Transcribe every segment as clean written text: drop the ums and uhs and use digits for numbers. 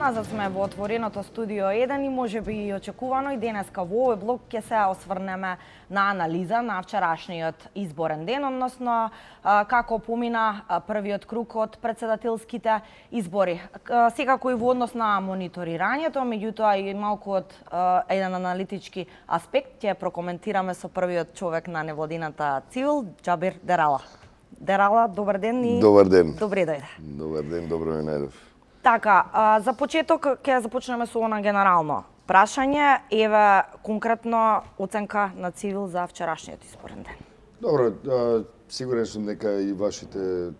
Назад сме во отвореното студио 1 и може би и очекувано и денеска во овој блок ќе се осврнеме на анализа на вчерашниот изборен ден, односно како помина првиот круг од претседателските избори. Секако и во однос на мониторирањето, меѓутоа и малку од еден аналитички аспект ќе прокоментираме со првиот човек на невладината Цивил, Џабир Дерала. Дерала, добар ден и Добар ден. Добре дојде. Добар ден, добро ме најдов. Така, за почеток ќе започнеме со она генерално прашање. Еве конкретно оценка на Цивил за вчерашниот изборен ден. Добро, сигурен сум дека и вашите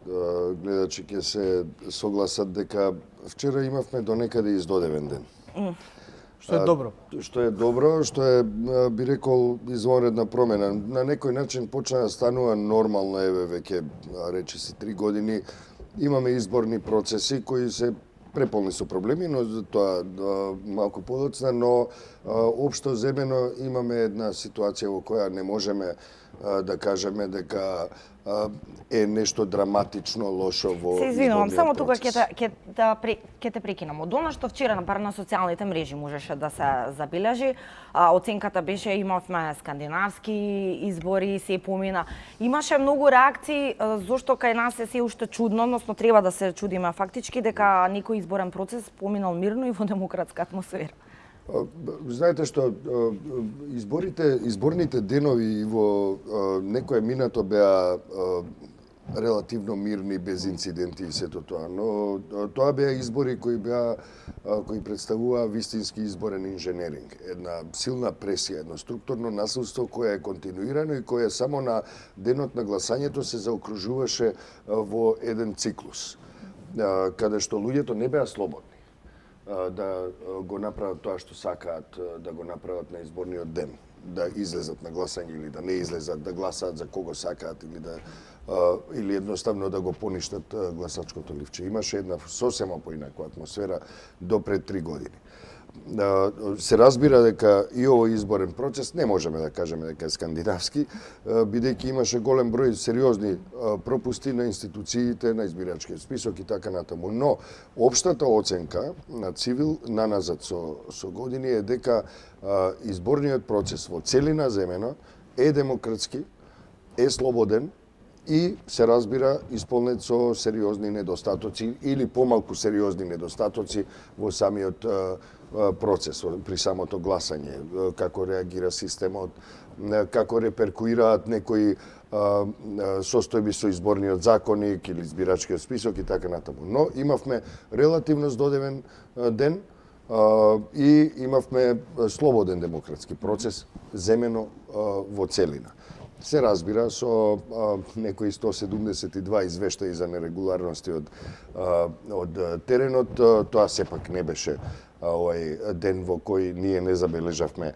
гледачи ќе се согласат дека вчера имавме до некаде издодевен ден. Што е добро. Што е добро, што е, би рекол, извонредна промена. На некој начин почна да станува нормално, еве веќе речиси 3 години. Имаме изборни процеси кои се преполни со проблеми, но тоа малку подоцна, но општо земено имаме една ситуација во која не можеме да кажеме дека е нешто драматично лошо во Се извинувам, само тука процес. ќе те прекинам. Од она што вчера на социјалните мрежи можеше да се забележи, оценката беше имавме скандинавски избори, се помина. Имаше многу реакции зошто кај нас е се уште чудно, односно треба да се чудиме фактички дека некој изборен процес поминал мирно и во демократска атмосфера. Знаете што, изборните денови во некое минато беа релативно мирни, без инциденти и сето тоа, но тоа беа избори кои представуваа вистински изборен инженеринг, една силна пресија, едно структурно насилство кое е континуирано и кое само на денот на гласањето се заокружуваше во еден циклус, каде што луѓето не беа слободни да го направат тоа што сакаат да го направат на изборниот ден, да излезат на гласање или да не излезат, да гласаат за кого сакаат или едноставно да го поништат гласачкото ливче. Имаше една сосема поинаква атмосфера до пред 3 години. Се разбира дека и овој изборен процес не можеме да кажеме дека е скандинавски, бидејќи имаше голем број сериозни пропусти на институциите, на избирачкиот список и така натаму. Но општата оценка на Цивил наназад со години е дека изборниот процес во целина земено е демократски, е слободен и се разбира исполнет со сериозни недостатоци или помалку сериозни недостатоци во самиот процес, при самото гласање, како реагира системот, како реперкуираат некои состојби со изборниот законник или избирачкиот список и така натаму. Но имавме релативно здодевен ден и имавме слободен демократски процес, земено во целина. Се разбира со некои 172 извештаи за нерегуларности од теренот, тоа сепак не беше овој ден во кој ние не забележавме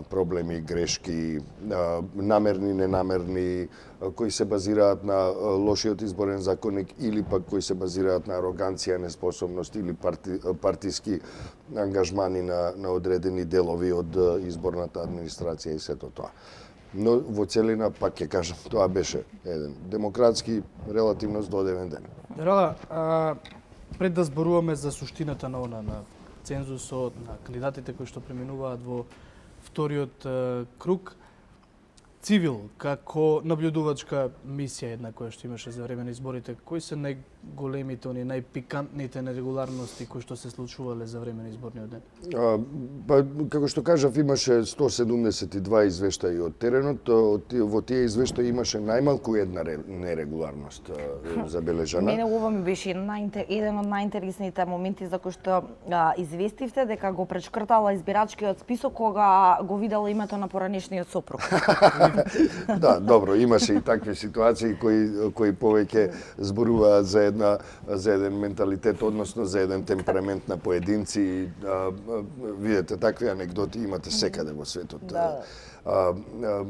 проблеми, грешки, намерни, ненамерни, кои се базираат на лошиот изборен законник или пак кои се базираат на ароганција, неспособност или партиски ангажмани на одредени делови од изборната администрација и сето тоа. Но во целина, пак ќе кажам, тоа беше еден демократски, релативно здодевен ден. Дерала, пред да зборуваме за суштината на цензусот, на кандидатите кои што преминуваат во вториот круг, Цивил, како наблюдувачка мисија една која што имаше за време на изборите, кои се најголемите, најпикантните нерегуларности кои што се случувале за време на изборниот ден? Како што кажав, имаше 172 извештаи од теренот. Во тие извештаи имаше најмалку една нерегуларност забележана. Мене ова ми беше еден од најинтересните моменти за кои што известивте дека го пречкртала избирачкиот список кога го видела името на поранешниот сопруг. Да, добро, имаше и такви ситуации кои повеќе зборуваат за еден менталитет, односно за еден темперамент на поединци. Видете, такви анегдоти имате секаде во светот. Да.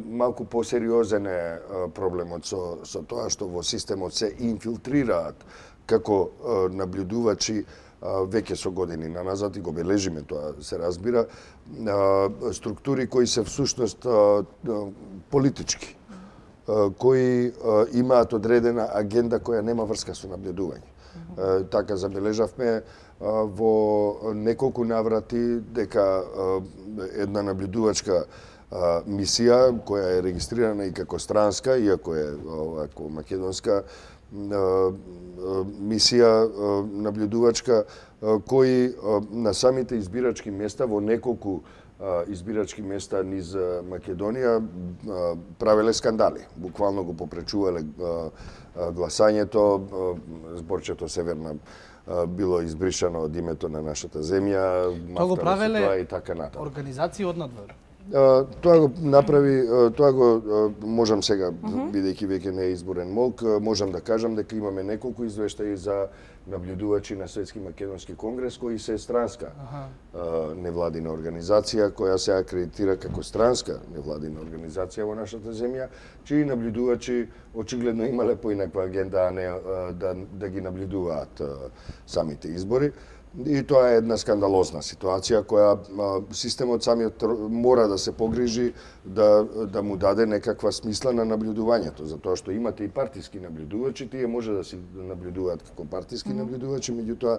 Малку посериозен е проблемот со тоа што во системот се инфилтрираат како наблюдувачи веќе со години наназад и го бележиме тоа, се разбира, структури кои се всушност политички, кои имаат одредена агенда која нема врска со наблюдување. Така забележавме во неколку наврати дека една наблюдувачка мисија која е регистрирана и како странска, иако е овако македонска мисија наблюдувачка, кои на самите избирачки места во неколку избирачки места низ Македонија правеле скандали. Буквално го попречувале гласањето, зборчето Северна било избришано од името на нашата земја, Тоа го правеле и така натаму. организации од надвор. Тоа го направи, тоа го можам сега, бидејќи веќе не е изборен МОЛК, можам да кажам дека имаме неколку извештаи за наблюдувачи на Светски македонски конгрес кои се странска невладина организација која се акредитира како странска невладина организација во нашата земја, чии наблюдувачи очигледно имале поинаква агенда, а не да ги наблюдуваат самите избори. И тоа е една скандалозна ситуација која системот самиот мора да се погрижи да му даде некаква смисла на наблюдувањето, затоа што имате и партиски наблюдувачи, тие може да се наблюдуваат како партиски наблюдувачи, меѓутоа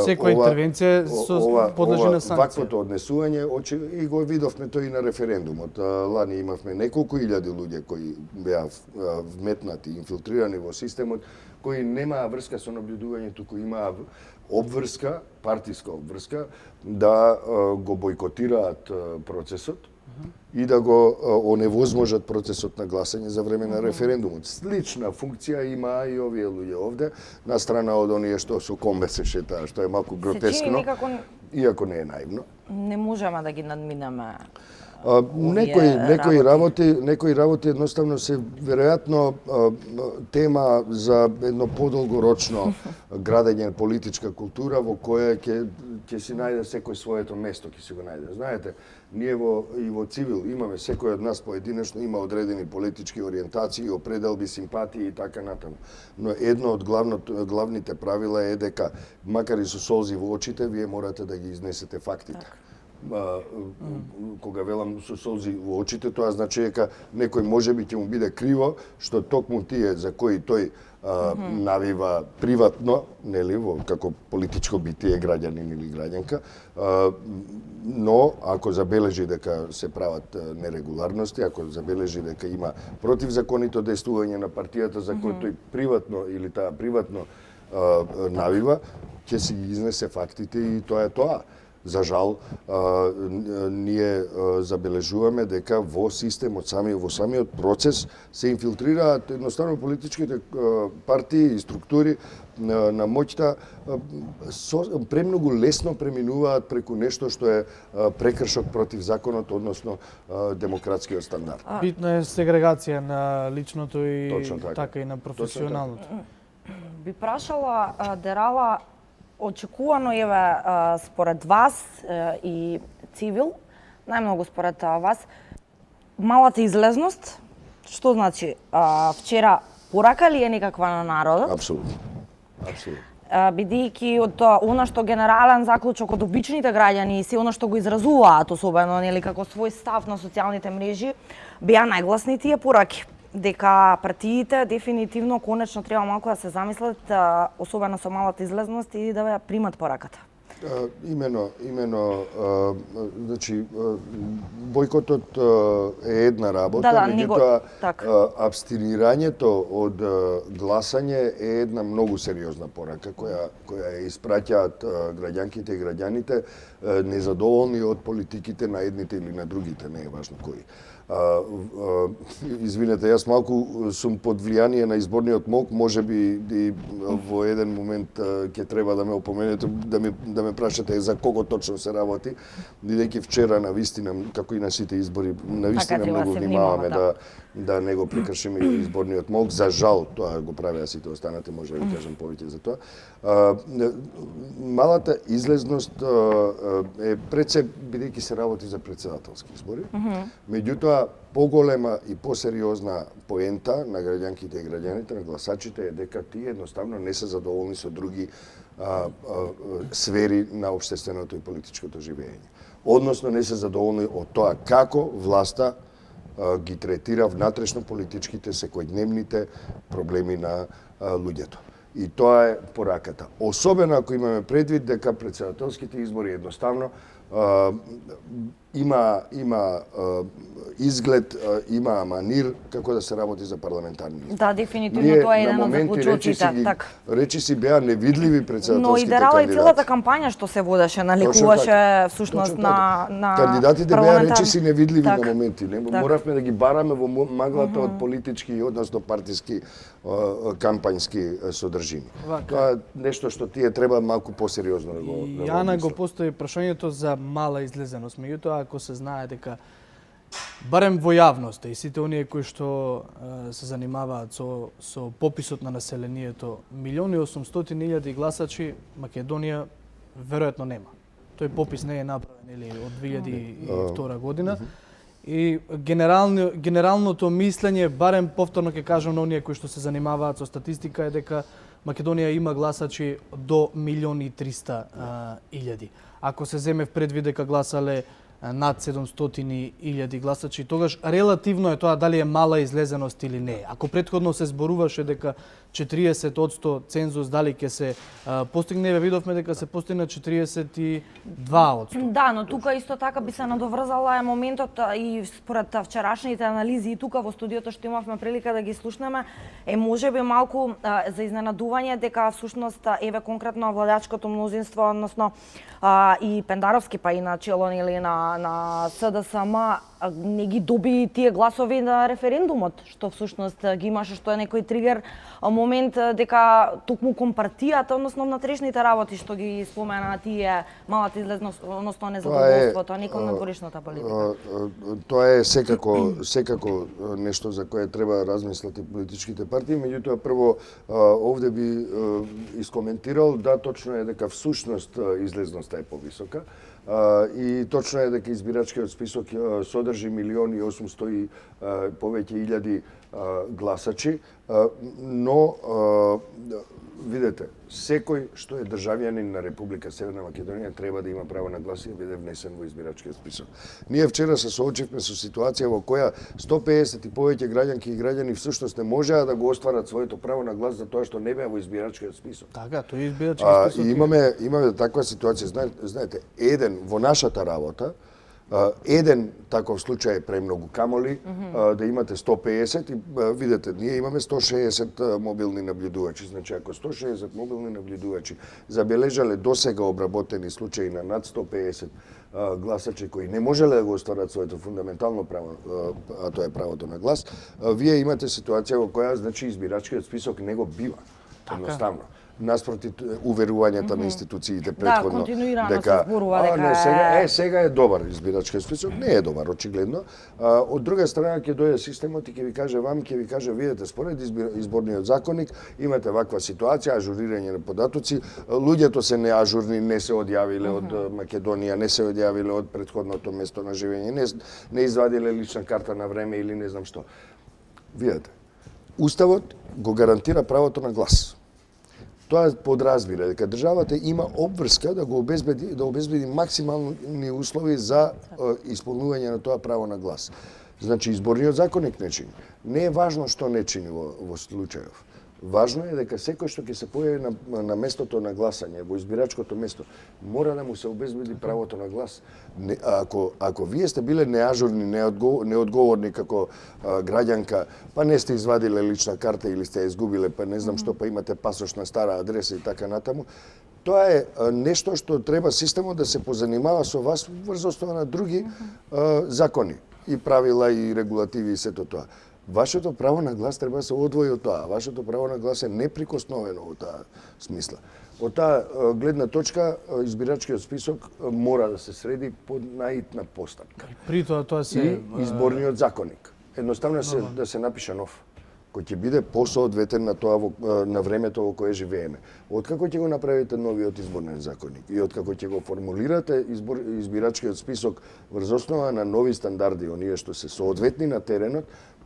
секоја интервенција подлежи на санкција. Ваквото однесување и го видовме тој и на референдумот. Лани имавме неколку илјади луѓе кои беа вметнати, инфилтрирани во системот, кои немаа врска со наблюдувањето, туку имаа обврска, партиска обврска, да го бойкотираат процесот и да го оневозможат процесот на гласање за време на референдумот. Слична функција има и овие луѓе овде, на страна од оние што со комбе се шетаа, што е малку гротескно, иако не е наивно. Не можеме да ги надминеме. Некои работи едноставно се веројатно тема за едно подолгорочно градење политичка култура во која ќе си најде секој своето место, ќе си го најде. Знаете, ние и во цивил имаме, секој од нас поединечно има одредени политички ориентации, определби, симпатии и така натаму. Но едно од главните правила е дека, макар и со солзи во очите, вие морате да ги изнесете фактите. Кога велам со солзи во очите, тоа значи дека некој можеби ќе му биде криво што токму тие за кои тој навива приватно, нели, како политичко битие граѓанин или граѓанка, но ако забележи дека се прават нерегуларности, ако забележи дека има противзаконито действување на партијата за кој тој приватно или таа приватно навива, ќе си ги изнесе фактите и тоа е тоа. За жал, ние забележуваме дека во системот, во самиот процес се инфилтрираат едноставно политичките партии и структури на моќта, премногу лесно преминуваат преку нешто што е прекршок против законот, односно демократскиот стандард. Битна е сегрегација на личното и така и на професионалното. Би прашала Дерала, очекувано според вас и цивил, најмногу според вас, малата излезност, што значи вчера порака ли е некаква на народот? Апсолутно. Бидејќи од она што генерален заклучок од обичните граѓани и се она што го изразуваат, особено нели како свој став на социјалните мрежи, беа најгласни тие пораки. Дека партиите дефинитивно конечно треба малку да се замислат, особено со малата излезност и да ја примат пораката. Имено, значи, бојкотот е една работа, меѓутоа абстинирањето од гласање е една многу сериозна порака која ја испраќаат граѓанките и граѓаните незадоволни од политиките на едните или на другите, не е важно кои. Извинете, јас малку сум под влијание на изборниот МОЛК, можеби и во еден момент ќе треба да ме опоменете, да ме прашате за кого точно се работи, бидејќи вчера на вистина, како и на сите избори, на вистина многу внимаваме да не го прекршиме изборниот МОЛК. За жал, тоа го правеа сите останати, може да ви кажам повеќе за тоа. Малата излезност е пред се, бидејќи се работи за председателски избори, меѓутоа поголема и посериозна поента на граѓанките и граѓаните, на гласачите е дека тие едноставно не се задоволни со други сфери на општественото и политичкото живење. Односно не се задоволни од тоа како власта ги третира внатрешно политичките секојдневните проблеми на луѓето. И тоа е пораката. Особено ако имаме предвид дека претседателските избори едноставно има изглед, има манир како да се работи за парламентарни избори. Да, дефинитивно тоа е еден од заклучоците. Речиси беа невидливи претседателските Но и дерала и кандидати. целата кампања што се водеше, наликуваше всушност на кандидатите беа речиси невидливи Так. на моменти. Моравме да ги бараме во маглата од политички, односно партиски кампањски содржини. Тоа е нешто што тие треба малку посериозно да го И Јана го обмислат. постави прашањето за мала излезеност. Меѓутоа, ако се знае дека барем во јавноста и сите оние кои што се занимаваат со пописот на населението, 1.800.000 гласачи Македонија веројатно нема. Тој попис не е направен или од 2002 година. И генералното мислење, барем повторно ќе кажам на оние кои што се занимаваат со статистика, е дека Македонија има гласачи до 1.300.000. Ако се земе в предвид дека гласале над 700.000 гласачи, тогаш релативно е тоа дали е мала излезеност или не. Ако претходно се зборуваше дека 40% цензус дали ќе се постигне, видовме дека се постигна 42%. Да, но тука исто така би се надоврзала е моментот и според вчерашните анализи и тука во студиото што имавме прилика да ги слушнеме, е можеби малку за изненадување дека всушност еве конкретно владачкото мнозинство, односно и Пендаровски па и на чело или на СДСМ не ги доби тие гласови на референдумот, што всушност ги имаше, што е некој тригер момент дека токму компартијата, односно внатрешните работи што ги спомена тие малата излезност, односно незадоволството, некој на дворишната политика. Тоа е секако нешто за кое треба да размислат и политичките партии, меѓутоа прво овде би искоментирал, да, точно е дека всушност излезноста е повисока. И точно е дека избирачкиот список содржи 1.800.000 и повеќе илјади гласачи, но видете, секој што е државјанин на Република Северна Македонија треба да има право на глас и да биде внесен во избирачкиот список. Ние вчера се соочивме со ситуација во која 150 и повеќе граѓанки и граѓани всушност не можеа да го остварат своето право на глас за тоа што не беа во избирачкиот список. Така, тој е избирачки список. И имаме таква ситуација, знаете, во нашата работа, еден таков случај е премногу, камоли да имате 150 и видете, ние имаме 160 мобилни наблюдувачи. Значи, ако 160 мобилни наблюдувачи забележале досега обработени случаи на над 150 гласачи кои не можеле да го остварат своето фундаментално право, а тоа е правото на глас, вие имате ситуација во која, значи, избирачкиот список не го бива. Едноставно. Наспроти уверувањата на институциите претходно. Да, континуирано се зборува дека сега е добар избирачки список, не е добар очигледно. Од друга страна ќе дојде системот и ќе ви каже видете, според изборниот законник имате ваква ситуација, ажурирање на податоци, луѓето се неажурни, не се одјавиле од Македонија, не се одјавиле од претходното место на живење, не извадиле лична карта на време или не знам што. Видете, Уставот го гарантира правото на глас. Тоа подразбира дека државата има обврска да го обезбеди максимални услови за исполнување на тоа право на глас. Значи, изборниот законник не чини. Не е важно што не чини во случајов. Важно е дека секој што ќе се појави на местото на гласање, во избирачкото место, мора да му се обезбеди правото на глас. Ако вие сте биле неажурни, неодговорни како граѓанка, па не сте извадиле лична карта или сте ја изгубиле, па не знам што, па имате пасош на стара адреса и така натаму, тоа е нешто што треба системот да се позанимава со вас врз основа на други закони и правила и регулативи и сето тоа. Вашето право на глас треба да се одвои од тоа. Вашето право на глас е неприкосновено во таа смисла. Од таа гледна точка, избирачкиот список мора да се среди под наитна постапка. При тоа се... И изборниот законник. Едноставно да се напише нов, кој ќе биде посоодветен на тоа на времето во кое живееме. Откако ќе го направите новиот изборен законник и откако ќе го формулирате избирачкиот список врз основа на нови стандарди, оние што се соодветни на теренот,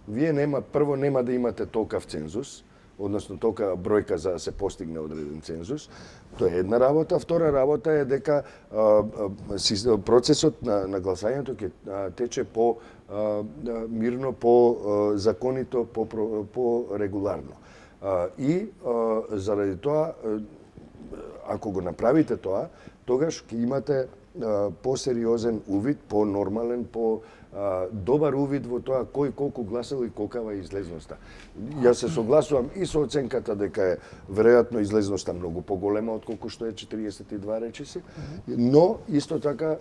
вие прво нема да имате толкав цензус, односно толка бројка за да се постигне одреден цензус. Тоа е една работа. Втора работа е дека процесот на гласањето ќе тече по мирно, по законито, по регуларно. Заради тоа, ако го направите тоа, тогаш ќе имате посериозен увид, по-нормален, добар увид во тоа кој колку гласал и колкава е излезноста. Јас се согласувам и со оценката дека е веројатно излезноста многу поголема отколку што е 42 речиси, но исто така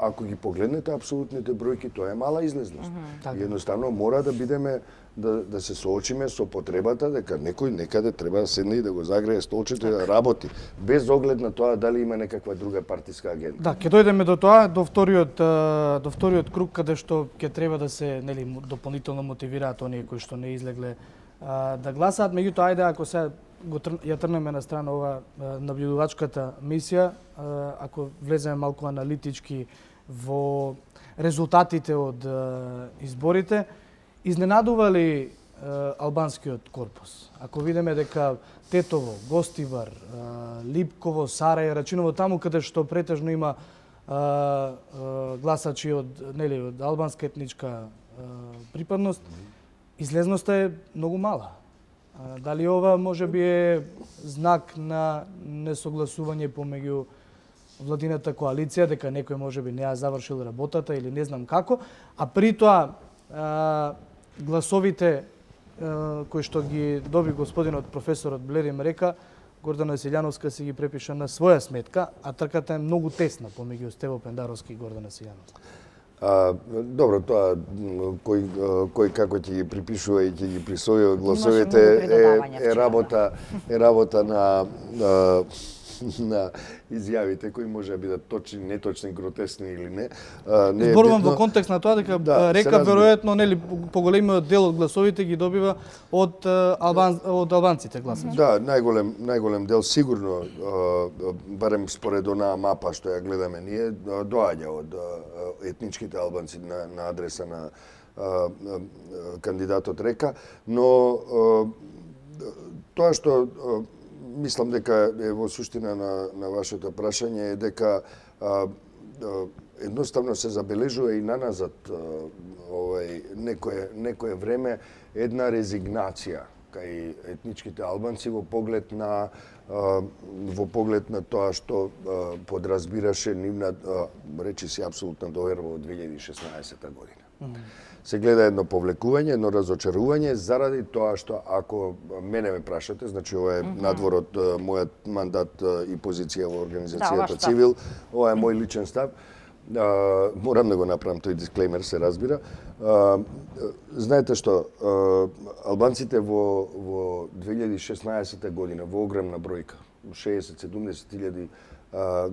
ако ги погледнете апсолутните бројки, тоа е мала излезност. Едноставно мора да бидеме да се соочиме со потребата дека некој некаде треба да седне и да го загрее столчето и да работи, без оглед на тоа дали има некаква друга партиска агенда. Да, ќе дојдеме до тоа, до вториот круг каде што ќе треба да се, нели, дополнително мотивираат оние кои што не излегле да гласаат. Меѓутоа, ајде ако сега ја трнеме на страна ова наблюдувачката мисија, ако влеземе малку аналитички во резултатите од изборите, изненадува ли албанскиот корпус? Ако видиме дека Тетово, Гостивар, Липково, Сарај, Рачиново, таму каде што претежно има гласачи од албанска етничка припадност, излезноста е многу мала. Дали ова можеби е знак на несогласување помеѓу владината коалиција, дека некој можеби не ја завршил работата или не знам како, а при тоа гласовите кои што ги доби господинот професорот Блерим река, Гордана Силјановска си ги препиша на своја сметка, а трката е многу тесна помеѓу Стево Пендаровски и Гордана Силјановска. Добро, тоа кој како ќе ги припишува и ќе ги присвојува гласовите е работа на изјавите кои може да бидат точни, неточни, гротесни или не. Зборувам во контекст на тоа дека река веројатно нели поголемиот дел од гласовите ги добива од албанците гласачи. Да, најголем дел сигурно, барем според онаа мапа што ја гледаме ние, доаѓа од етничките албанци на адреса на кандидатот Река, но тоа што мислам дека е во суштина на вашето прашање е дека едноставно се забележува и наназад некое време една резигнација кај етничките албанци во поглед на тоа што подразбираше нивна речиси апсолутна доверба од 2016 година. Се гледа едно повлекување, едно разочарување заради тоа што ако мене ме прашате, значи ова е надвор од мојот мандат и позиција во организацијата Цивил, ова е мој личен став. Морам да го направам тој дисклеймер, се разбира. Знаете што, албанците во 2016 година во огромна бројка, 60-70 илјади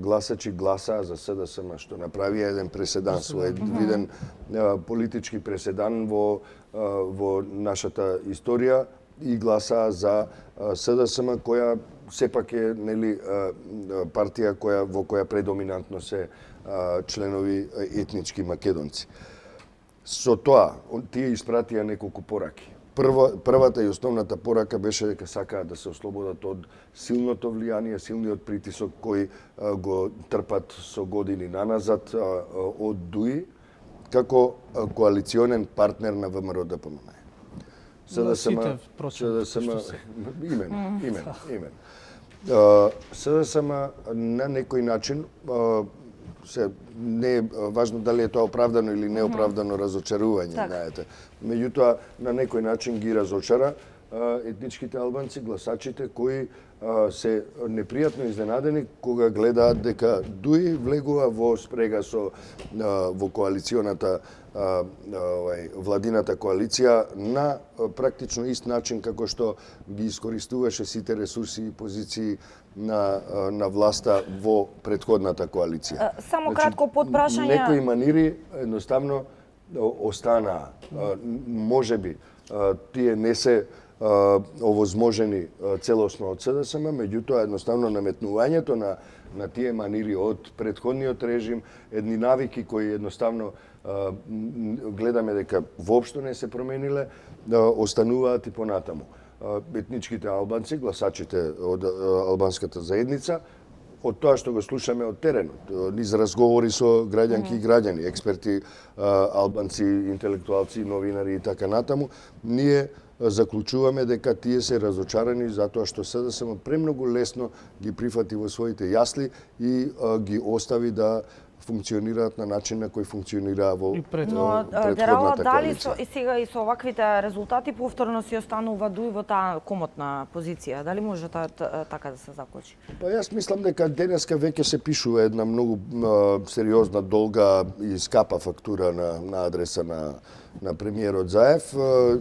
гласачи гласаа за СДСМ, што направија еден преседан, свој виден политички преседан во нашата историја и гласаа за СДСМ, која сепак е партија во која предоминантно се членови етнички македонци. Со тоа, тие испратија неколку пораки. Првата и основната порака беше дека сакаат да се ослободат од силното влијание, силниот притисок кој го трпат со години наназад од ДУИ како коалиционен партнер на ВМРО ДПМН. СДСМ на некој начин не е важно дали е тоа оправдано или неоправдано разочарување, знаете. Меѓутоа, на некој начин ги разочара етничките албанци, гласачите кои се непријатно изненадени кога гледаат дека ДУИ влегува во спрега во коалиционата владината коалиција на практично ист начин како што ги искористуваше сите ресурси и позиции на власта во претходната коалиција. Само кратко подпрашање. Некои манири едноставно останаа. Можеби тие не се овозможени целосно од СДСМ, меѓутоа едноставно наметнувањето на тие манири од претходниот режим, едни навики кои едноставно гледаме дека воопшто не се промениле, остануваат и понатаму. Етничките албанци, гласачите од албанската заедница, од тоа што го слушаме од теренот, низ разговори со граѓанки и граѓани, експерти, албанци, интелектуалци, новинари и така натаму, ние заклучуваме дека тие се разочарани затоа што СДСМ премногу лесно ги прифати во своите јасли и ги остави да функционираат на начин на кој функционираа во Но претходната Дерала, дали коалиција. и сега и со оваквите резултати повторно си останува дуи во таа комотна позиција? Дали може така да се заклучи? Па јас мислам дека денеска веќе се пишува една многу сериозна, долга и скапа фактура на адреса на премиерот Заев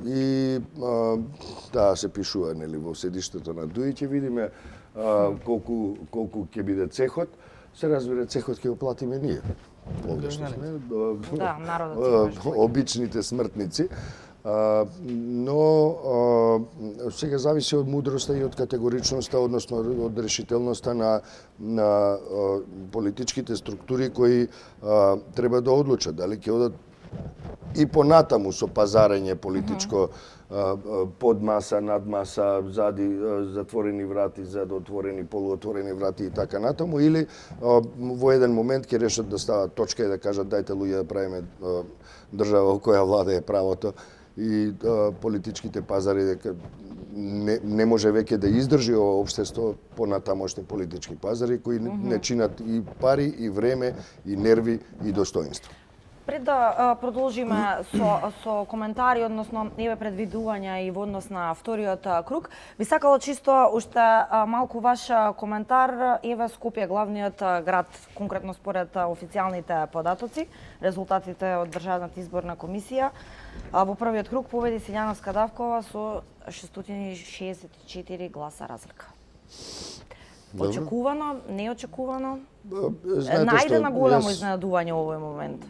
и таа се пишува нели во седиштето на ДУИ, ќе видиме колку ќе биде цехот. Се разбира, цехот ќе го платиме ние. Овде што сме, Да, народот си обичните смртници. Но сега зависи од мудроста и од категоричноста, односно од решителноста на политичките структури кои треба да одлучат дали ќе одат и понатаму со пазарење политичко под маса, над маса, зади затворени врати, зад отворени, полуотворени врати и така натаму, или во еден момент ќе решат да стават точка и да кажат дајте луѓе да правиме држава во која владее правото и политичките пазари дека не може веќе да издржи ова општество понатамошни политички пазари кои не чинат и пари, и време, и нерви, и достоинство. Пред да продолжиме со коментари, односно еве предвидувања и во однос на вториот круг, би сакала чисто уште малку ваш коментар. Еве Скопје, главниот град, конкретно според официјалните податоци, резултатите од Државната изборна комисија, во првиот круг победи Силјана Скадавкова со 664 гласа разлика. Очекувано, неочекувано? Најде големо изненадување во овој момент.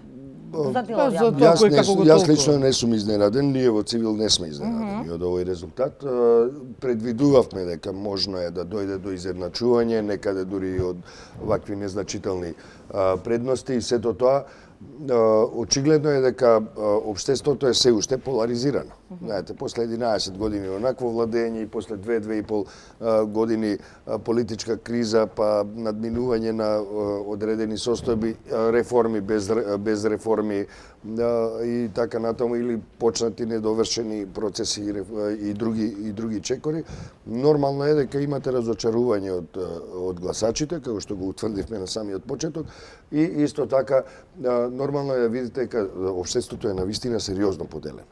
Јас лично не сум изненаден, ние во Цивил не сме изненадени од овој резултат. Предвидувавме дека можно е да дојде до изедначување, некаде дури и од вакви незначителни предности и сето тоа. Очигледно е дека општеството е се уште поларизирано. Знаете, после 11 години онакво владење и после 2-2,5 години политичка криза, па надминување на одредени состојби, реформи без реформи и така натаму, или почнати недовршени процеси и други чекори, нормално е дека имате разочарување од гласачите, како што го утврдивме на самиот почеток, и исто така нормално е да видите дека општеството е навистина сериозно поделено.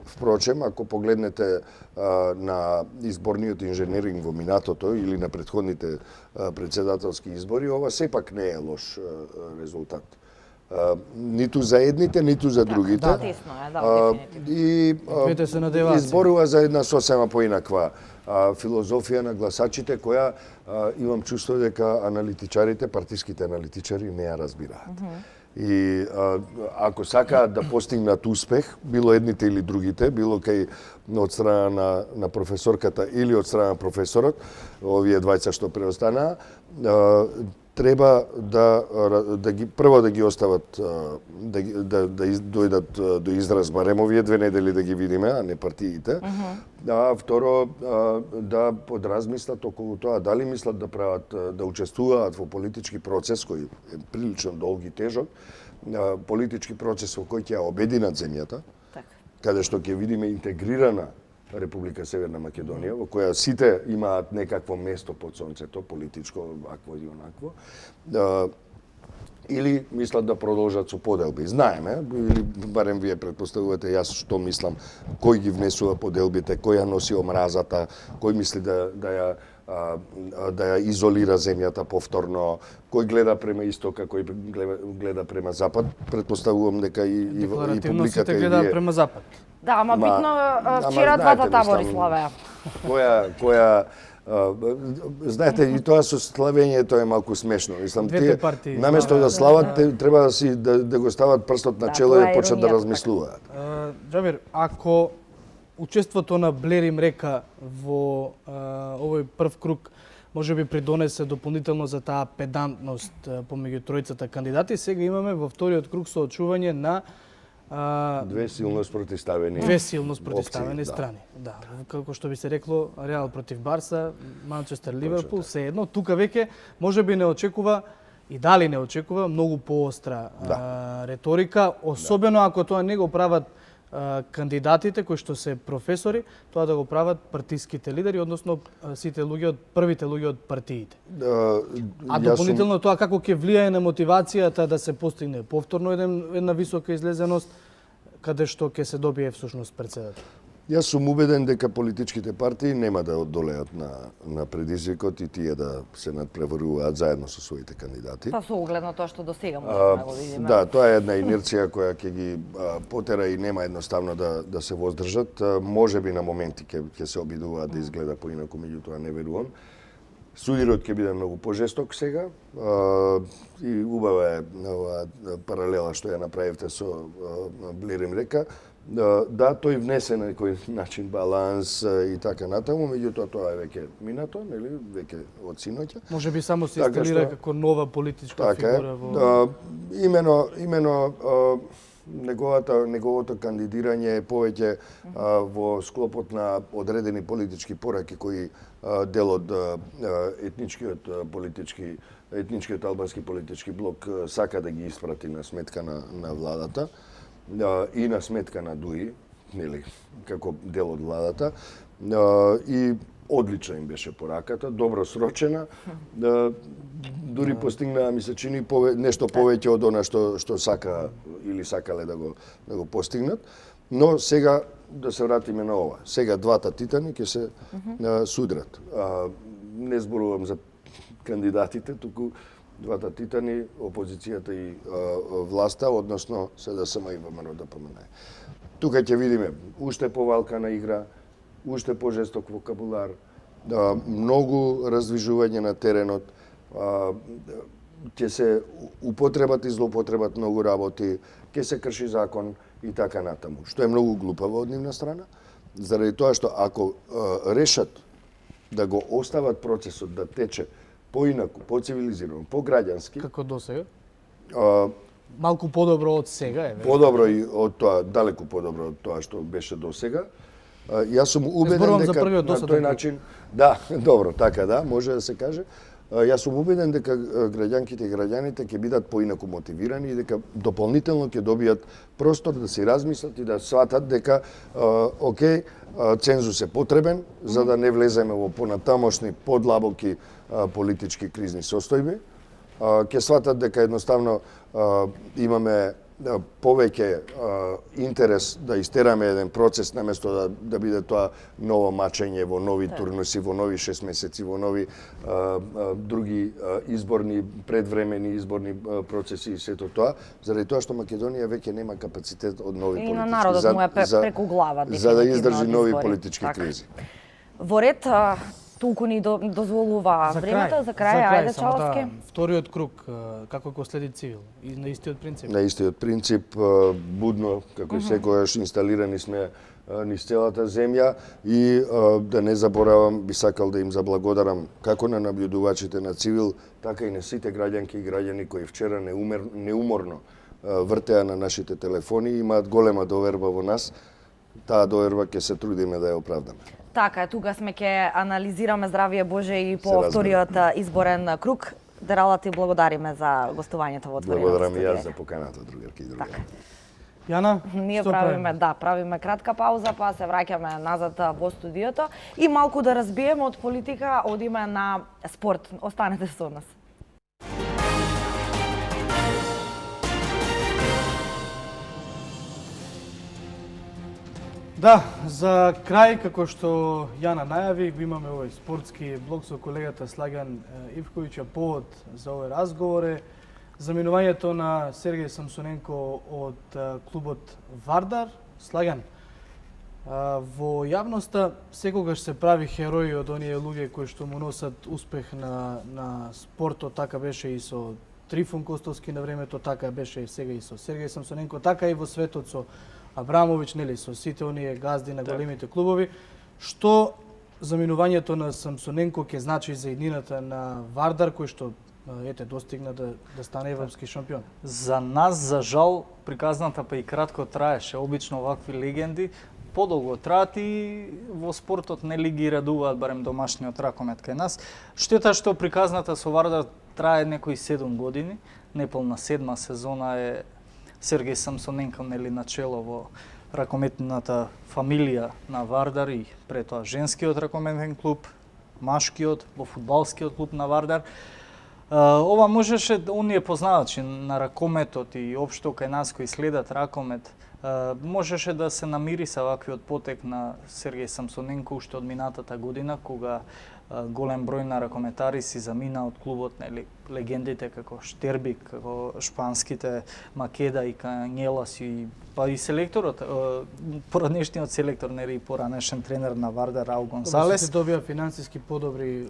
Впрочем, ако погледнете на изборниот инженеринг во минатото или на претходните председателски избори, ова сепак не е лош резултат. Ниту за едните, ниту за другите. Да, тесно е, да, дефинитивно. И изборува за една сосема поинаква филозофија на гласачите, која имам чувство дека аналитичарите, партиските аналитичари не ја разбираат. И ако сакаат да постигнат успех, било едните или другите, било кај од страна на професорката или од страна на професорот, овие двајца што преостанаа, треба да ги прво да ги остават да дојдат до израз барем овие 2 недели да ги видиме, а не партиите. А второ да подразмислат околу тоа дали мислат да прават да учествуваат во политички процес кој е прилично долг и тежок, политички процес во кој ќе ја обединат земјата, каде што ќе видиме интегрирана Република Северна Македонија, во која сите имаат некакво место под сонцето, политичко, вакво и онакво, или мислат да продолжат со поделби. Знаеме, или барем вие предпоставувате, јас што мислам, кој ги внесува поделбите, кој ја носи омразата, кој мисли да ја изолира земјата повторно, кој гледа према истока, кој гледа према запад. Предпоставувам дека и публиката и гледаат према запад. Да, ама битно вчера двата табори славеа. Која знаете, и тоа со славењето е малку смешно. Мислам, тие наместо да слават, треба да го стават прстот на чело и почнат да размислуваат. Џабир, ако учеството на Блер им река во овој прв круг можеби придонесе дополнително за таа педантност помеѓу тројцата кандидати, сега имаме во вториот круг соочување на Две силно спротивставени. Две силно спротивставени опции, да. страни. Да, како што би се рекло, Реал против Барса, Манчестер, Ливерпул, се едно. Тука веќе можеби не очекува и дали не очекува многу поостра реторика, особено ако тоа не го прават кандидатите кои што се професори, тоа да го прават партиските лидери, односно сите луѓе од првите луѓе од партиите. А дополнително тоа како ќе влијае на мотивацијата да се постигне повторно една висока излезеност, каде што ќе се добие всушност председател. Јас сум убеден дека политичките партии нема да одолеат на предизвикот и тие да се надпреваруваат заедно со своите кандидати. Па со оглед на тоа што досега можеме да го видиме. Да, тоа е една инерција која ќе ги потера и нема едноставно да се воздржат. Можеби на моменти ќе се обидуваат да изгледа поинаку, меѓутоа не верувам. Судирот ќе биде многу пожесток сега и убава е оваа паралела што ја направивте со Блирим река. Да, тој внесе на некој начин баланс и така натаму, меѓутоа тоа е веќе минато, нели, веќе од синоќа. Може би само се инсталира како нова политичка фигура во именно неговото кандидирање е повеќе во склопот на одредени политички пораки кои дел од етничкиот албански политички блок сака да ги испрати на сметка на владата и на сметка на ДУИ, нели, како дел од владата. И одлична им беше пораката, добро срочена. Дури постигнаа, ми се чини, нешто повеќе од она што сака или сакале да го постигнат. Но сега да се вратиме на ова. Сега двата титани ќе се судрат. Не зборувам за кандидатите, туку двата титани, опозицијата и власта, односно СДСМ и ВМРО-ДПМНЕ. Тука ќе видиме уште повалкана игра, уште пожесток вокабулар, многу раздвижување на теренот, ќе се употребат и злоупотребат многу работи, ќе се крши закон и така натаму, што е многу глупаво од нивна страна, заради тоа што ако решат да го остават процесот да тече поинаку, поцивилизирано, пограѓански. Како до сега? Малку подобро од сега е. Подобро и од тоа, далеку подобро од тоа што беше до сега. Јас сум убеден дека на тој начин, да, добро, така да, може да се каже. Јас сум убеден дека граѓанките и граѓаните ќе бидат поинаку мотивирани и дека дополнително ќе добијат простор да си размислат и да сватат дека окей, цензус е потребен за да не влеземе во понатамошни подлабоки политички кризни состојби. Ќе сватат дека едноставно имаме повеќе интерес да истераме еден процес наместо да биде тоа ново мачење во нови турнуси, во нови 6 месеци, во нови други изборни, предвремени изборни процеси и сето тоа, заради тоа што Македонија веќе нема капацитет од нови политички. И на народот му е преку глава за да издржи нови политички кризи. Во ред, толку ни дозволува времето, за крај, ајде Чаловски. Вториот круг, како го следи Цивил? И на истиот принцип? На истиот принцип, будно, како и секогаш, инсталирани сме низ целата земја и да не заборавам, би сакал да им заблагодарам како на наблюдувачите на Цивил, така и на сите граѓанки и граѓани кои вчера неуморно вртеа на нашите телефони и имаат голема доверба во нас. Таа доверба ќе се трудиме да ја оправдаме. Така е, тука сме ќе анализираме, здравие Боже, и по вториот изборен круг. Дерала, ти благодариме за гостувањето во отворената студија. Благодарам и јас за поканата, другарки и другари. Јана, ние правиме кратка пауза, па се враќаме назад во студиото и малку да разбиеме од политика, одиме на спорт. Останете со нас. Да, за крај, како што Јана најави, имаме овој спортски блок со колегата Слаган Ивковиќ. Повод за овој разговор е заминувањето на Сергеј Самсоненко од клубот Вардар. Слаган, во јавноста секогаш се прави херои од оние луѓе кои што му носат успех на спортот, така беше и со Трифун Костовски на времето, така беше и сега и со Сергеј Самсоненко, така и во светот со Абрамовиќ, нели, со сите оние газди на големите клубови. Што заминувањето на Самсоненко ќе значи за иднината на Вардар, кој што ете достигна да стане европски шампион. За нас, за жал, приказната па и кратко траеше. Обично вакви легенди подолго траат и во спортот нели ги радуваат барем домашниот ракомет кај нас. Штета што приказната со Вардар трае некои 7 години, неполна 7 сезона е Сергеј Самсоненко нели начело во ракометната фамилија на Вардар и пред тоа женскиот ракометен клуб, машкиот, во фудбалскиот клуб на Вардар. Ова можеше, оние познавачи на ракометот и општо кај нас кои следат ракомет, можеше да се намириса ваквиот потек на Сергеј Самсоненко уште од минатата година, кога голем број на ракометари си замина од клубот, нели, легендите како Штербик, како шпанските Македа и Канјелас и па и селекторот, поранешниот селектор, нели, и поранешен тренер на Вардар Рау Гонсалес. Се добија финансиски подобри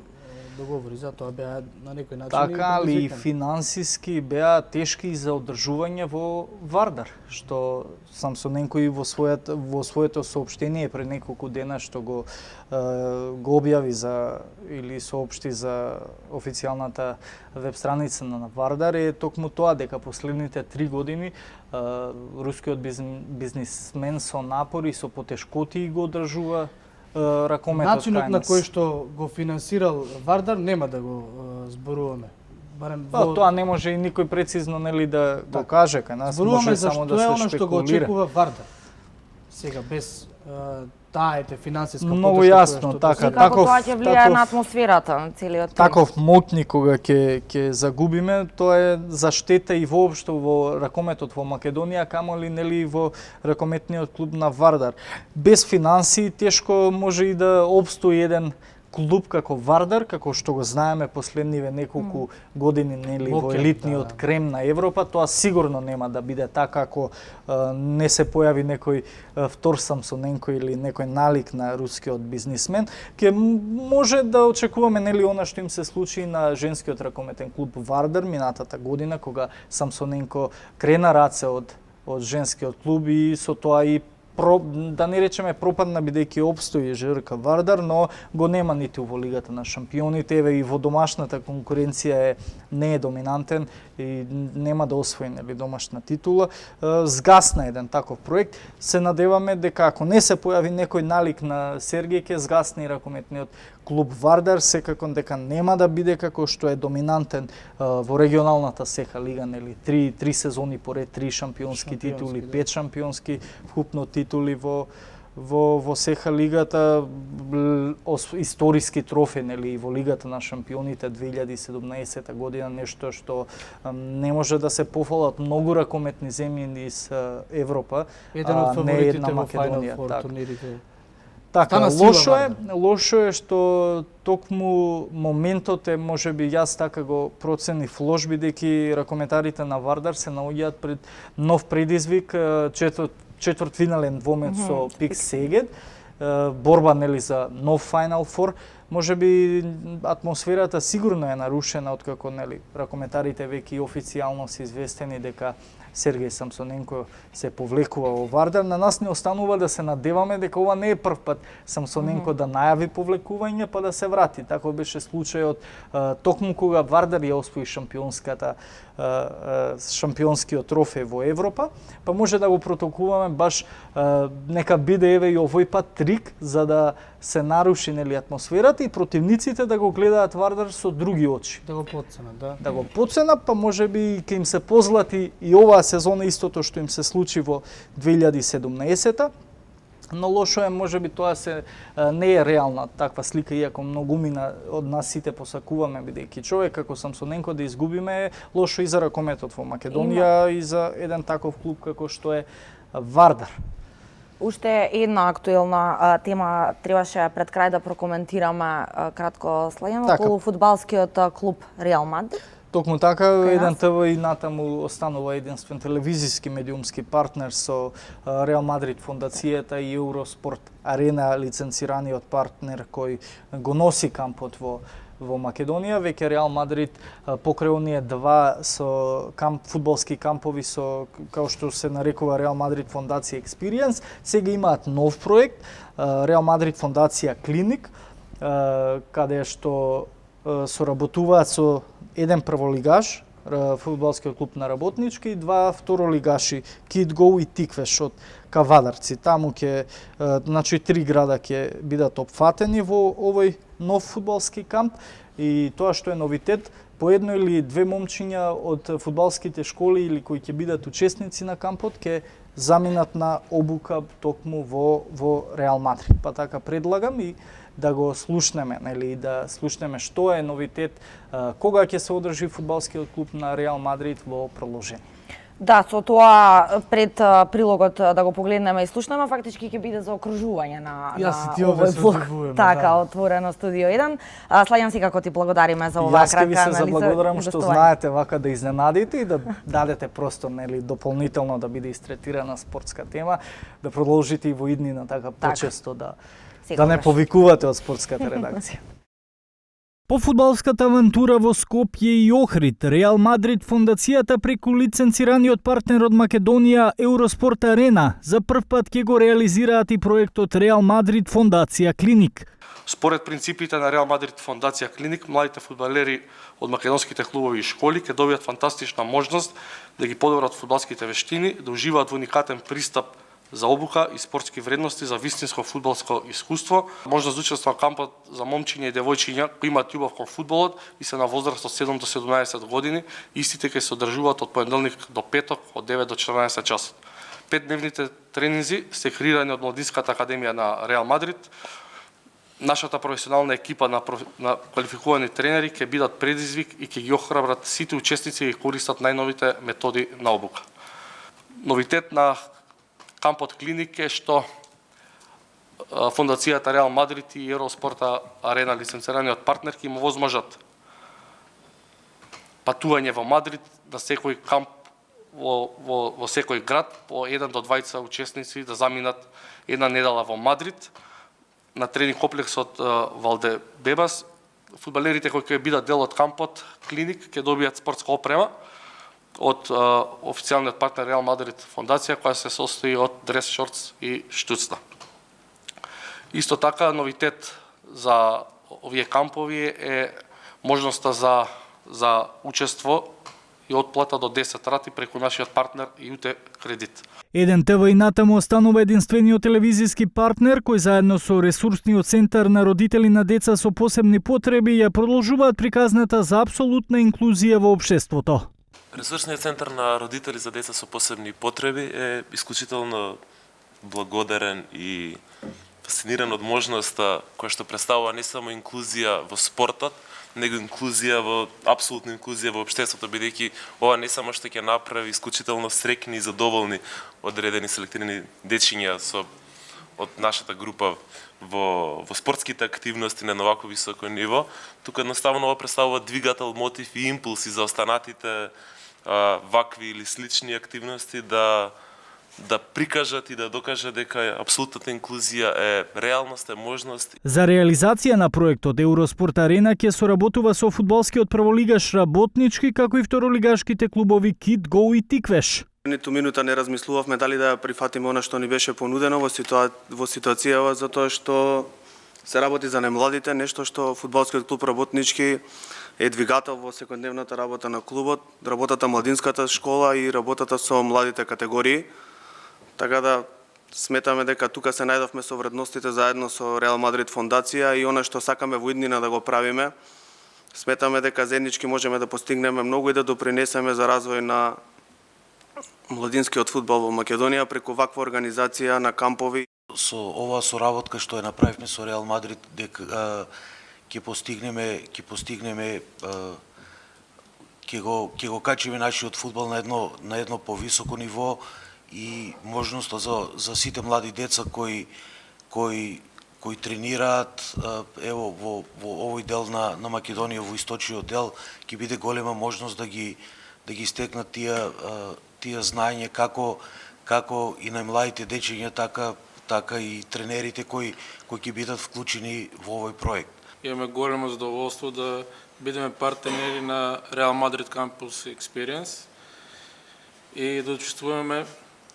договори, затоа беа на некој начин Така, али и предизвикани. финансиски беа тешки за одржување во Вардар, што Самсоненко и во своето соопштение пред неколку дена што го објави за или соопшти за официјалната веб страница на Вардар е токму тоа дека последните 3 години рускиот бизнисмен со напори, со потешкоти го одржува ракометот Начинот кај на нас. кој што го финансирал Вардар нема да го зборуваме. Барем Па, тоа не може и никој прецизно нели да го каже кај нас, зборуваме може за само што да е се она што го шпекулира. очекува Вардар. Сега без таа финансиска Многу поддршка која јасно, што така, И како таков- тоа ќе влијае на атмосферата на целиот турнир. Таков мотник кога ќе загубиме, тоа е за штета и воопшто во ракометот во Македонија, камоли нели во ракометниот клуб на Вардар. Без финансии тешко може и да опстои еден клуб како Вардар, како што го знаеме последниве неколку години нели во Локет, елитниот да. крем на Европа, тоа сигурно нема да биде така ако не се појави некој втор Самсоненко или некој налик на рускиот бизнисмен. Ке може да очекуваме нели она што им се случи на женскиот ракометен клуб Вардар минатата година кога Самсоненко крена раце од женскиот клуб и со тоа и да не речеме пропадна бидејќи опстои ЖРК Вардар, но го нема ниту во Лигата на шампионите, еве и во домашната конкуренција не е доминантен и нема да освои нели домашна титула. Згасна еден таков проект. Се надеваме дека ако не се појави некој налик на Сергеј ќе згасне и ракометниот клуб Вардар, секако дека нема да биде како што е доминантен во регионалната сеха лига, нели 3 сезони поред, 3 шампионски титули, да. 5 шампионски вкупно титули во сеха лигата, историски трофеј нели и во лигата на шампионите 2017 година, нешто што не може да се пофалат многу ракометни земји из Европа, еден од не фаворитите една во Final Македонија. Four Така. турнирите. Така, Стана сила лошо е што токму моментот е можеби јас така го проценив лош бидејќи ракометарите на Вардар се наоѓаат пред нов предизвик, четвртфинален двомет со Пик Сегед, борба нели за нов Final Four. Можеби атмосферата сигурно е нарушена откако нели ракометарите веќе официјално се известени дека Сергеј Самсоненко се повлекува во Вардар. На нас не останува да се надеваме дека ова не е прв пат Самсоненко да најави повлекување па да се врати. Тако беше случајот токму кога Вардар ја освои шампионскиот трофеј во Европа, па може да го протокуваме баш нека биде еве и овој пат трик за да се наруши нели атмосферата и противниците да го гледаат Вардар со други очи. Да го потценат, да. Да го потценат, па можеби ќе им се позлати и оваа сезона истото што им се случи во 2017-та. Но лошо е, можеби тоа не е реална таква слика, иако многумина од нас сите посакуваме, бидејќи човек како Самсоненко да изгубиме е лошо и за ракометот во Македонија и за еден таков клуб како што е Вардар. Уште една актуелна тема требаше пред крај да прокоментираме кратко Слајано, Така. околу фудбалскиот клуб Реал Мадрид. Токму така, Кај еден нас? ТВ и натаму останува единствен телевизиски медиумски партнер со Реал Мадрид фондацијата и Евроспорт Арена, лиценцираниот партнер кој го носи кампот во Македонија. Веќе Реал Мадрид покрај оние два со фудбалски кампови со како што се нарекува Реал Мадрид фондација Experience, сега имаат нов проект, Реал Мадрид фондација Клиник, каде што соработуваат со еден прволигаш, фудбалскиот клуб на Работнички, и два второлигаши, Кид Гоу и Тиквеш од Кавадарци. Таму ќе, значи 3 града ќе бидат опфатени во овој нов фудбалски камп, и тоа што е новитет, по едно или две момчиња од фудбалските школи или кои ќе бидат учесници на кампот ќе заминат на обука токму во Реал Мадрид. Па така предлагам и да го слушнеме, нели, да слушнеме што е новитет, кога ќе се одржи фудбалскиот клуб на Реал Мадрид во продолжение. Да, со тоа пред прилогот да го погледнеме и слушнеме, фактички ќе биде за окружување на Јас и ти овде се блог. одивуваме, Така, да. отворено студио 1. Слаѓам си како ти благодариме за оваа Јас ќе ви кратка се анализа. заблагодарам и што гостување. знаете вака да изненадите и да дадете просто, нели, дополнително да биде истретирана спортска тема, да продолжите и во иднина така почесто да не Секогаш. повикувате од спортската редакција. По фудбалската авантура во Скопје и Охрид, Реал Мадрид фондацијата преку лиценцираниот партнер од Македонија Евроспорт Арена за прв пат ќе го реализираат и проектот Реал Мадрид фондација Клиник. Според принципите на Реал Мадрид фондација Клиник, младите фудбалери од македонските клубови и школи ќе добијат фантастична можност да ги подобрат фудбалските вештини, да уживаат во уникатен пристап за обука и спортски вредности за вистинско фудбалско искуство. Може да учествува кампот за момчиња и девојчиња кои имаат љубов кон фудбалот и се на возраст од 7 до 17 години. Истите ќе се одржуваат од понеделник до петок од 9 до 14 часот. 5-дневните тренинзи се креирани од Младинската академија на Реал Мадрид. Нашата професионална екипа на квалификувани тренери ќе бидат предизвик и ќе ги охрабрат сите учесници да користат најновите методи на обука. Новитет на кампот Клиник е што фондацијата Реал Мадрид и Евроспорта Арена, лиценцираниот партнер, ќе им возможат патување во Мадрид на секој камп во секој град, по 1 до 2 учесници да заминат една недела во Мадрид на тренинг комплексот Валде Бебас. Фудбалерите кои ќе бидат дел од кампот Клиник ќе добијат спортска опрема од официјалниот партнер Реал Мадрид фондација, која се состои од дрес, шортс и штуцна. Исто така новитет за овие кампови е можноста за учество и отплата до 10 рати преку нашиот партнер ЮТ Кредит. Еден ТВ и натаму останува единствениот телевизиски партнер кој заедно со ресурсниот центар на родители на деца со посебни потреби ја продолжуваат приказната за апсолутна инклузија во општеството. Ресурсниот центар на родители за деца со посебни потреби е исклучително благодарен и фасциниран од можноста која што представува не само инклузија во спортот, него апсолутна инклузија во општеството, бидејќи ова не само што ќе направи исклучително среќни и задоволни одредени селектирани дечиња од нашата група во спортските активности на вакво високо ниво, туку едноставно ова представува двигател, мотив и импулси за останатите вакви или слични активности да прикажат и да докажат дека апсолутната инклузија е реалност, е можност. За реализација на проектот Евроспорт Арена ќе соработува со фудбалскиот прволигаш Работнички, како и второлигашките клубови Кид Гоу и Тиквеш. Ниту минута не размислувавме дали да прифатиме она што ни беше понудено во ситуацијава, затоа што се работи за немладите, нешто што фудбалскиот клуб Работнички е двигател во секојдневната работа на клубот, работата младинската школа и работата со младите категории. Така да сметаме дека тука се најдовме со вредностите заедно со Реал Мадрид фондација и она што сакаме во иднина да го правиме. Сметаме дека заеднички можеме да постигнеме многу и да допринесеме за развој на младинскиот фудбал во Македонија преку ваква организација на кампови. Со оваа соработка што ја направивме со Реал Мадрид, дека ќе го качиме нашиот фудбал на едно повисоко ниво и можноста за сите млади деца кои тренираат во овој дел на Македонија, во источниот дел, ќе биде голема можност да ги стекнат тие знаења како и најмладите дечиња, така и тренерите кои ќе бидат вклучени во овој проект. Имаме големо задоволство да бидеме партнери на Real Madrid Campus Experience и да учествуваме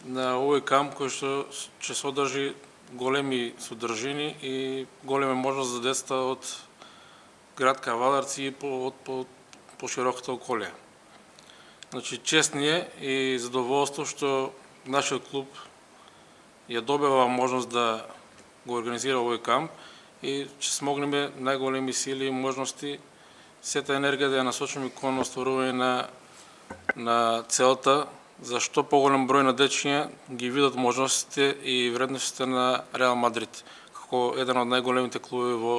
на овој камп кој што ќе содржи големи содржини и голема можност за децата од град Кавадарци и по широката околија. Значи, чест ни е и задоволство што нашиот клуб ја добива можност да го организира овој камп и ќе смогнеме најголеми сили и можности сета енергија да ја насочиме кон остварување на целта за што поголем број на дечиња ги видат можностите и вредностите на Реал Мадрид како еден од најголемите клубови во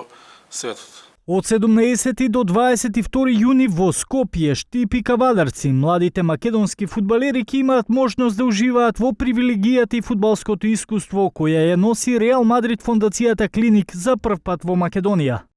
светот. Од 17 до 22 јуни во Скопје, Штип и Кавадарци, младите македонски фудбалери ќе имаат можност да уживаат во привилегијата и фудбалското искуство која ја носи Реал Мадрид фондацијата Клиник за прв пат во Македонија.